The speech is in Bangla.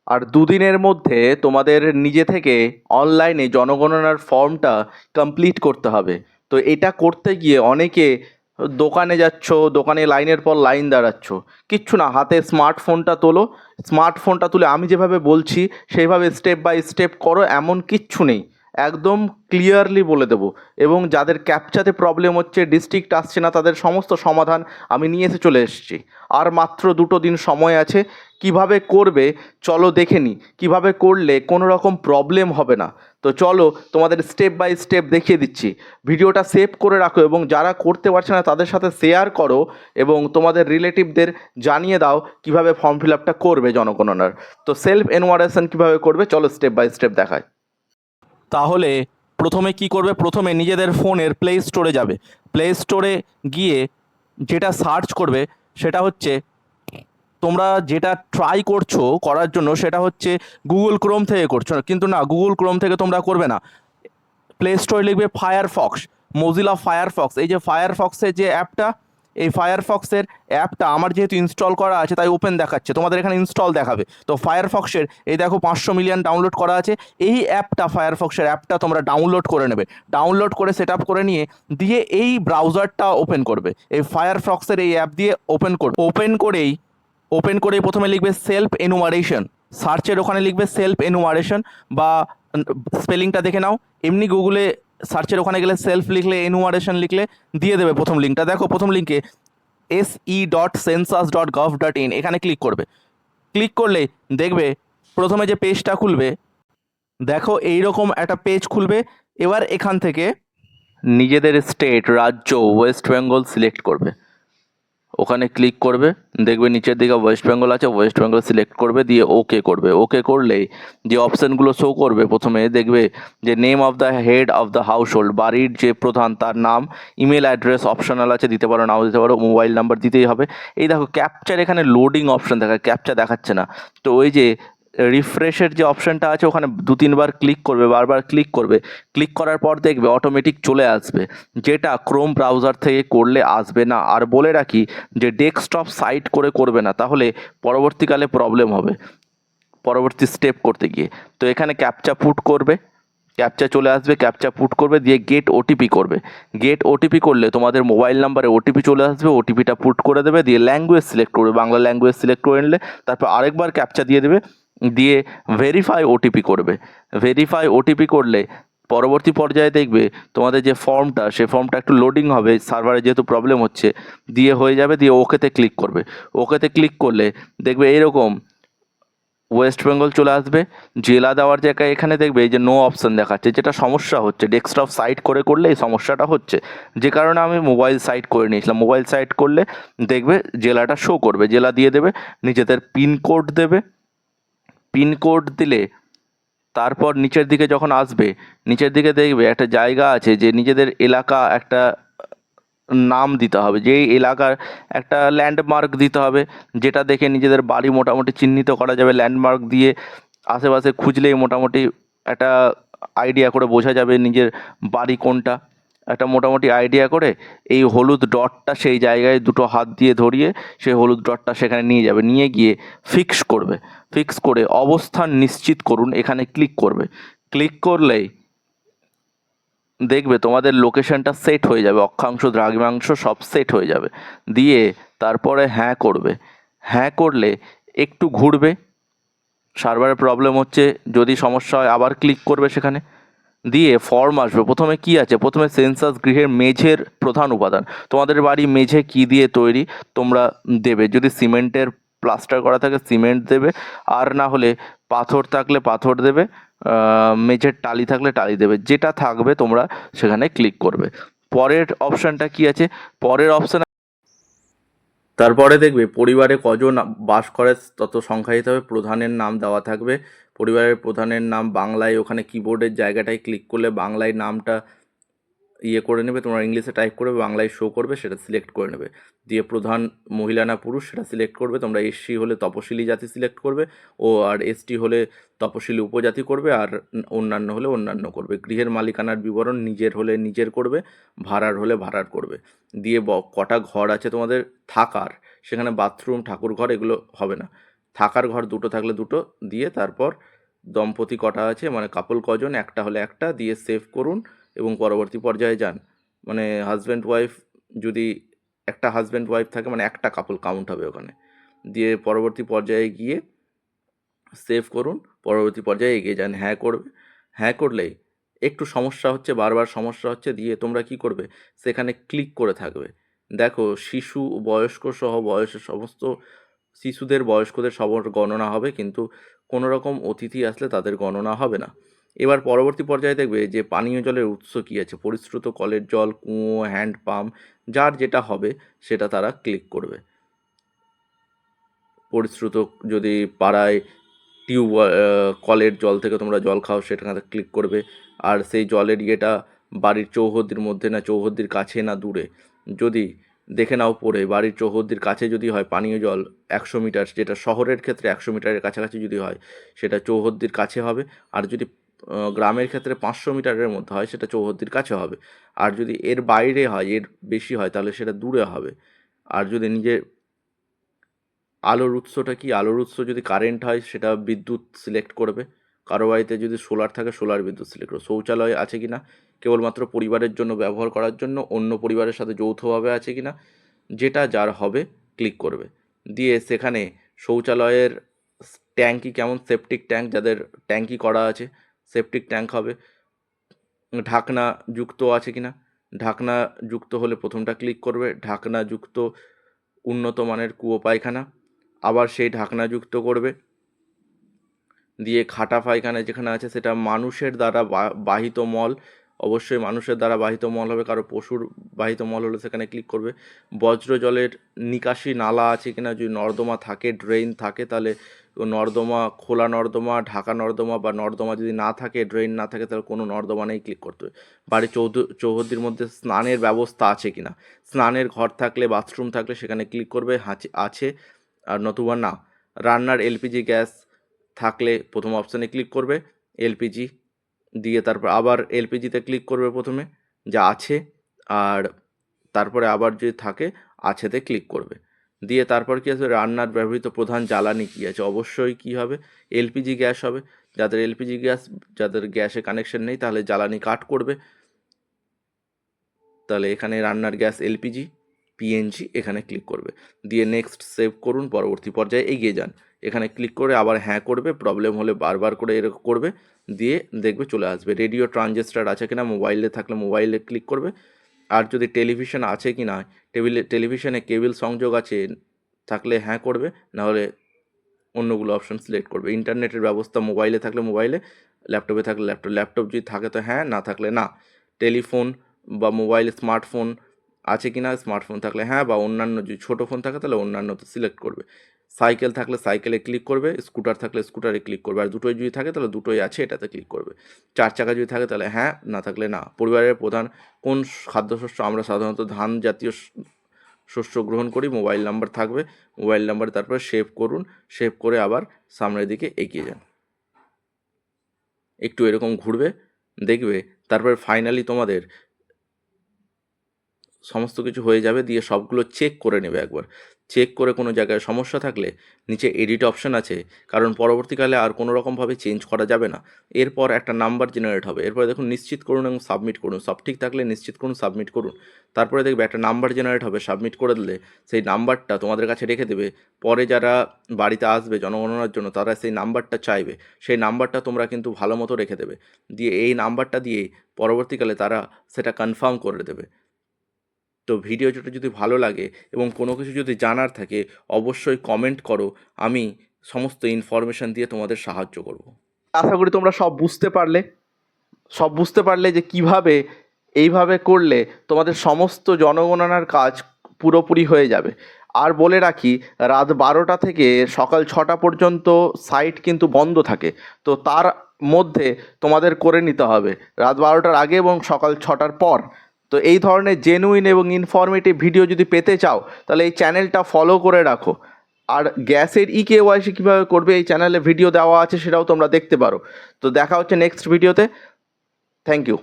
আর দুদিনের মধ্যে তোমাদের নিজে থেকে অনলাইনে জনগণনার ফর্মটা কমপ্লিট করতে হবে। তো এটা করতে গিয়ে অনেকে দোকানে যাচ্ছ, দোকানে লাইনের পর লাইন দাঁড়াচ্ছ, কিচ্ছু না, হাতে স্মার্টফোনটা তোলো, স্মার্টফোনটা তুলে আমি যেভাবে বলছি সেইভাবে স্টেপ বাই স্টেপ করো, এমন কিচ্ছু নেই, একদম ক্লিয়ারলি বলে দেবো। এবং যাদের ক্যাপচাতে প্রবলেম হচ্ছে, ডিস্ট্রিক্ট আসছে না, তাদের সমস্ত সমাধান আমি নিয়ে এসে চলে এসেছি। আর মাত্র 2 দিন সময় আছে। কিভাবে করবে চলো দেখে নিই, কীভাবে করলে কোনো রকম প্রবলেম হবে না। তো চলো তোমাদের স্টেপ বাই স্টেপ দেখিয়ে দিচ্ছি। ভিডিওটা সেভ করে রাখো এবং যারা করতে পারছে না তাদের সাথে শেয়ার করো এবং তোমাদের রিলেটিভদের জানিয়ে দাও কিভাবে ফর্ম ফিল আপটা করবে জনগণনার। তো সেলফ এনুমারেশন কীভাবে করবে চলো স্টেপ বাই স্টেপ দেখায়। তাহলে প্রথমে কি করবে, প্রথমে নিজেদের ফোনের প্লে স্টোরে যাবে। প্লে স্টোরে গিয়ে যেটা সার্চ করবে সেটা হচ্ছে, তোমরা যেটা ট্রাই করছো করার জন্য সেটা হচ্ছে গুগল ক্রোম থেকে করছো, কিন্তু না, গুগল ক্রোম থেকে তোমরা করবে না। প্লে স্টোরে লিখবে ফায়ারফক্স, মোজিলা ফায়ারফক্স। এই যে ফায়ারফক্সের যে অ্যাপটা, এই ফায়ারফক্সের অ্যাপটা আমার যেহেতু ইনস্টল করা আছে তাই ওপেন দেখাচ্ছে, তোমাদের এখানে ইনস্টল দেখাবে। তো ফায়ারফক্সের এই দেখো 500 মিলিয়ন ডাউনলোড করা আছে। এই অ্যাপটা, ফায়ারফক্সের অ্যাপটা তোমরা ডাউনলোড করে নেবে। ডাউনলোড করে সেট আপ করে নিয়ে দিয়ে এই ব্রাউজারটা ওপেন করবে, এই ফায়ারফক্সের এই অ্যাপ দিয়ে ওপেন করবে। ওপেন করেই প্রথমে লিখবে সেলফ এনুমারেশন, সার্চের ওখানে লিখবে সেলফ এনুমারেশন, বা স্পেলিংটা দেখে নাও। এমনি গুগলে সার্চের ওখানে গেলে সেলফ লিখলে, এনুমারেশন লিখলে দিয়ে দেবে প্রথম লিঙ্কটা। দেখো প্রথম লিঙ্কে se.census.gov.in, এখানে ক্লিক করবে। ক্লিক করলে দেখবে প্রথমে যে পেজটা খুলবে, দেখো এইরকম একটা পেজ খুলবে। এবার এখান থেকে নিজেদের স্টেট, রাজ্য, ওয়েস্ট বেঙ্গল সিলেক্ট করবে। ওখানে ক্লিক করবে, দেখবে নিচের দিকে ওয়েস্ট বেঙ্গল আছে, ওয়েস্ট বেঙ্গল সিলেক্ট করবে, দিয়ে ওকে করবে। ওকে করলেই যে অপশানগুলো শো করবে, প্রথমে দেখবে যে name of the head of the house hold, বাড়ির যে প্রধান তার নাম, ইমেল অ্যাড্রেস অপশনাল আছে, দিতে পারো নাও দিতে পারো, মোবাইল নাম্বার দিতেই হবে। এই দেখো ক্যাপচার, এখানে লোডিং অপশান দেখায়, ক্যাপচার দেখাচ্ছে না। তো ওই যে রিফ্রেশের যে অপশানটা আছে ওখানে 2-3 বার ক্লিক করবে, বারবার ক্লিক করবে। ক্লিক করার পর দেখবে অটোমেটিক চলে আসবে, যেটা ক্রোম ব্রাউজার থেকে করলে আসবে না। আর বলে রাখি যে ডেস্কটপ সাইট করে করবে না, তাহলে পরবর্তীকালে প্রবলেম হবে পরবর্তী স্টেপ করতে গিয়ে। তো এখানে ক্যাপচা পুট করবে, ক্যাপচা চলে আসবে, ক্যাপচা পুট করবে, দিয়ে গেট ওটিপি করবে। গেট ওটিপি করলে তোমাদের মোবাইল নাম্বারে ওটিপি চলে আসবে, ওটিপিটা পুট করে দেবে, দিয়ে ল্যাঙ্গুয়েজ সিলেক্ট করবে, বাংলা ল্যাঙ্গুয়েজ সিলেক্ট করে নিলে তারপর আরেকবার ক্যাপচা দিয়ে দেবে, দিয়ে ভেরিফাই ওটিপি করবে। ভেরিফাই ওটিপি করলে পরবর্তী পর্যায়ে দেখবে তোমাদের যে ফর্মটা, সেই ফর্মটা একটু লোডিং হবে, সার্ভারে যেহেতু প্রবলেম হচ্ছে, দিয়ে হয়ে যাবে, দিয়ে ওকেতে ক্লিক করবে। ওকেতে ক্লিক করলে দেখবে এইরকম ওয়েস্ট বেঙ্গল চলে আসবে। জেলা দেওয়ার জায়গায় এখানে দেখবে এই যে নো অপশান দেখাচ্ছে, যেটা সমস্যা হচ্ছে, ডেস্কটপ সাইট করে করলে এই সমস্যাটা হচ্ছে, যে কারণে আমি মোবাইল সাইট করে নিয়েছিলাম। মোবাইল সাইট করলে দেখবে জেলাটা শো করবে, জেলা দিয়ে দেবে, নিজেদের পিনকোড দেবে। পিনকোড দিলে তারপর নিচের দিকে যখন আসবে, নিচের দিকে দেখবে একটা জায়গা আছে যে নিজেদের এলাকা, একটা নাম দিতে হবে, যেই এলাকার একটা ল্যান্ডমার্ক দিতে হবে, যেটা দেখে নিজেদের বাড়ি মোটামুটি চিহ্নিত করা যাবে। ল্যান্ডমার্ক দিয়ে আশেপাশে খুঁজলেই মোটামুটি একটা আইডিয়া করে বোঝা যাবে নিজের বাড়ি কোনটা, একটা মোটামুটি আইডিয়া করে এই হলুদ ডটটা সেই জায়গায় দুটো হাত দিয়ে ধরিয়ে সেই হলুদ ডটটা সেখানে নিয়ে যাবে, নিয়ে গিয়ে ফিক্স করবে। ফিক্স করে অবস্থান নিশ্চিত করুন, এখানে ক্লিক করবে। ক্লিক করলেই দেখবে তোমাদের লোকেশনটা সেট হয়ে যাবে, অক্ষাংশ দ্রাঘিমাংশ সব সেট হয়ে যাবে। দিয়ে তারপরে হ্যাঁ করবে। হ্যাঁ করলে একটু ঘুরবে, সার্ভারে প্রবলেম হচ্ছে, যদি সমস্যা হয় আবার ক্লিক করবে সেখানে, দিয়ে ফর্ম আসবে। প্রথমে কি আছে, প্রথমে সেন্সাস গৃহের মেঝের প্রধান উপাদান, তোমাদের বাড়ি মেঝে কি দিয়ে তৈরি তোমরা দেবে। যদি সিমেন্টের প্লাস্টার করা থাকে সিমেন্ট দেবে, আর না হলে পাথর থাকলে পাথর দেবে, মেঝের টালি থাকলে টালি দেবে, যেটা থাকবে তোমরা সেখানে ক্লিক করবে। পরের অপশানটা কি আছে, পরের অপশান তারপরে দেখবে পরিবারে কজন বাস করে তত সংখ্যা দিতে হবে, প্রধানের নাম দেওয়া থাকবে। পরিবারের প্রধানের নাম বাংলায়, ওখানে কিবোর্ডের জায়গাটায় ক্লিক করলে বাংলায় নামটা করে নেবে, তোমরা ইংলিশে টাইপ করবে, বাংলায় শো করবে, সেটা সিলেক্ট করে নেবে। দিয়ে প্রধান মহিলা না পুরুষ সেটা সিলেক্ট করবে। তোমরা এসসি হলে তপশিলি জাতি সিলেক্ট করবে, আর এসটি হলে তপশিলি উপজাতি করবে, আর অন্যান্য হলে অন্যান্য করবে। গৃহের মালিকানার বিবরণ নিজের হলে নিজের করবে, ভাড়ার হলে ভাড়ার করবে। দিয়ে কটা ঘর আছে তোমাদের থাকার, সেখানে বাথরুম ঠাকুর ঘর এগুলো হবে না। থাকার ঘর দুটো থাকলে দুটো দিয়ে তারপর দম্পতি কটা আছে মানে কাপল কজন, একটা হলে একটা দিয়ে সেভ করুন এবং পরবর্তী পর্যায়ে যান। মানে হাজব্যান্ড ওয়াইফ যদি একটা হাজব্যান্ড ওয়াইফ থাকে মানে একটা কাপল কাউন্ট হবে ওখানে। দিয়ে পরবর্তী পর্যায়ে গিয়ে সেভ করুন, পরবর্তী পর্যায়ে এগিয়ে যান। হ্যাঁ করবে, হ্যাঁ করলেই একটু সমস্যা হচ্ছে, বারবার সমস্যা হচ্ছে, দিয়ে তোমরা কি করবে সেখানে ক্লিক করে থাকবে। দেখো শিশু বয়স্ক সহ বয়সের সমস্ত শিশুদের বয়স্কদের সবার গণনা হবে, কিন্তু কোনো রকম অতিথি আসলে তাদের গণনা হবে না। এবার পরবর্তী পর্যায়ে দেখবে যে পানীয় জলের উৎস কী আছে, পরিশ্রুত কলের জল, কুয়ো, হ্যান্ড পাম্প, যার যেটা হবে সেটা তারা ক্লিক করবে। পরিশ্রুত যদি পাড়ায় কলের জল থেকে তোমরা জল খাও সেটাতে ক্লিক করবে। আর সেই জলের ইয়েটা বাড়ির চৌহদ্দির মধ্যে না চৌহদ্দির কাছে না দূরে, যদি দেখে নাও পড়ে বাড়ির চৌহদ্দির কাছে যদি হয় পানীয় জল 100 মিটার, যেটা শহরের ক্ষেত্রে 100 মিটারের কাছাকাছি যদি হয় সেটা চৌহদ্দির কাছে হবে। আর যদি গ্রামের ক্ষেত্রে 500 মিটারের মধ্যে হয় সেটা চৌহদ্দির কাছে হবে। আর যদি এর বাইরে হয়, এর বেশি হয়, তাহলে সেটা দূরে হবে। আর যদি নিজের আলোর উৎসটা কি, আলোর উৎস যদি কারেন্ট হয় সেটা বিদ্যুৎ সিলেক্ট করবে। কারো বাড়িতে যদি সোলার থাকে সোলার বিদ্যুৎ সিলেক্ট করবে। শৌচালয় আছে কি না, কেবলমাত্র পরিবারের জন্য ব্যবহার করার জন্য, অন্য পরিবারের সাথে যৌথভাবে আছে কি না, যেটা যার হবে ক্লিক করবে। দিয়ে সেখানে শৌচালয়ের ট্যাঙ্কি কেমন, সেপটিক ট্যাঙ্ক, যাদের ট্যাঙ্কি করা আছে সেপটিক ট্যাঙ্ক হবে। ঢাকনা যুক্ত আছে কি না, ঢাকনা যুক্ত হলে প্রথমটা ক্লিক করবে। ঢাকনা যুক্ত উন্নত মানের কুয়ো পায়খানা, আবার সেই ঢাকনা যুক্ত করবে। দিয়ে খাটা পায়খানা যেখানে আছে সেটা মানুষের দ্বারা বাহিত মল, অবশ্যই মানুষের দ্বারা বাহিত মল হবে, কারো পশুর বাহিত মল হলে সেখানে ক্লিক করবে। বজ্র জলের নিকাশি নালা আছে কিনা, যদি নর্দমা থাকে, ড্রেন থাকে, তাহলে নর্দমা, খোলা নর্দমা, ঢাকা নর্দমা, বা নর্দমা যদি না থাকে, ড্রেন না থাকে, তাহলে কোনো নর্দমা নেই ক্লিক করতে হবে। বাড়ির চৌহদ্দির মধ্যে স্নানের ব্যবস্থা আছে কিনা, স্নানের ঘর থাকলে, বাথরুম থাকলে সেখানে ক্লিক করবে আছে, আর নতুবা না। রান্নার এলপিজি গ্যাস থাকলে প্রথম অপশানে ক্লিক করবে এলপিজি, দিয়ে তারপর আবার এলপিজিতে ক্লিক করবে প্রথমে যা আছে, আর তারপরে আবার যদি থাকে আছেতে ক্লিক করবে। দিয়ে তারপর কী আছে, রান্নার ব্যবহৃত প্রধান জ্বালানি কী আছে, অবশ্যই কী হবে, এলপিজি গ্যাস হবে। যাদের এলপিজি গ্যাস, যাদের গ্যাসে কানেকশন নেই তাহলে জ্বালানি কাট করবে। তাহলে এখানে রান্নার গ্যাস এলপিজি, পিএনজি এখানে ক্লিক করবে। দিয়ে নেক্সট সেভ করুন, পরবর্তী পর্যায়ে এগিয়ে যান। এখানে ক্লিক করে আবার হ্যাঁ করবে, প্রবলেম হলে বারবার করে এরকম করবে, দিয়ে দেখবে চলে আসবে। রেডিও ট্রানজিস্টার আছে কিনা, মোবাইলে থাকলে মোবাইলে ক্লিক করবে। আর যদি টেলিভিশন আছে কি না, টেলিভিশনে কেবল সংযোগ আছে থাকলে হ্যাঁ করবে, নাহলে অন্যগুলো অপশন সিলেক্ট করবে। ইন্টারনেটের ব্যবস্থা মোবাইলে থাকলে মোবাইলে, ল্যাপটপে থাকলে ল্যাপটপ যদি থাকে তো হ্যাঁ, না থাকলে না। টেলিফোন বা মোবাইল স্মার্টফোন আছে কি না, স্মার্টফোন থাকলে হ্যাঁ, বা অন্যান্য যদি ছোটো ফোন থাকে তাহলে অন্যান্য তো সিলেক্ট করবে। সাইকেল থাকলে সাইকেলে ক্লিক করবে, স্কুটার থাকলে স্কুটারে ক্লিক করবে, আর দুটোই যদি থাকে তাহলে দুটোই আছে এটাতে ক্লিক করবে। 4 চাকা যদি থাকে তাহলে হ্যাঁ, না থাকলে না। পরিবারের প্রধান কোন খাদ্যশস্য, আমরা সাধারণত ধান জাতীয় শস্য গ্রহণ করি, মোবাইল নাম্বার থাকবে, মোবাইল নাম্বার তারপরে সেভ করুন, সেভ করে আবার সামনের দিকে এগিয়ে যান। একটু এরকম ঘুরবে, দেখবে তারপরে ফাইনালি তোমাদের সমস্ত কিছু হয়ে যাবে। দিয়ে সবগুলো চেক করে নেবে একবার। চেক করে কোনো জায়গায় সমস্যা থাকলে নিচে এডিট অপশান আছে, কারণ পরবর্তীকালে আর কোনো রকমভাবে চেঞ্জ করা যাবে না। এরপর একটা নাম্বার জেনারেট হবে, এরপরে দেখুন নিশ্চিত করুন এবং সাবমিট করুন। সব ঠিক থাকলে নিশ্চিত করুন, সাবমিট করুন। তারপরে দেখবে একটা নাম্বার জেনারেট হবে, সাবমিট করে দিলে সেই নাম্বারটা তোমাদের কাছে রেখে দেবে। পরে যারা বাড়িতে আসবে জনগণনার জন্য তারা সেই নাম্বারটা চাইবে, সেই নাম্বারটা তোমরা কিন্তু ভালো মতো রেখে দেবে। দিয়ে এই নাম্বারটা দিয়ে পরবর্তীকালে তারা সেটা কনফার্ম করে দেবে। তো ভিডিওটা যদি ভালো লাগে এবং কোনো কিছু যদি জানার থাকে অবশ্যই কমেন্ট করো, আমি সমস্ত ইনফরমেশান দিয়ে তোমাদের সাহায্য করব। আশা করি তোমরা সব বুঝতে পারলে যে কিভাবে এইভাবে করলে তোমাদের সমস্ত জনগণনার কাজ পুরোপুরি হয়ে যাবে। আর বলে রাখি, রাত 12টা থেকে সকাল 6টা পর্যন্ত সাইট কিন্তু বন্ধ থাকে, তো তার মধ্যে তোমাদের করে নিতে হবে রাত 12টার আগে এবং সকাল 6টার পর। তো এই ধরনের জেনুইন এবং ইনফরমেটিভ ভিডিও যদি পেতে চাও তাহলে এই চ্যানেলটা ফলো করে রাখো। আর গ্যাসের ইকেওয়াইসি কীভাবে করবে এই চ্যানেলে ভিডিও দেওয়া আছে, সেটাও তোমরা দেখতে পারো। তো দেখা হচ্ছে নেক্সট ভিডিওতে। Thank you.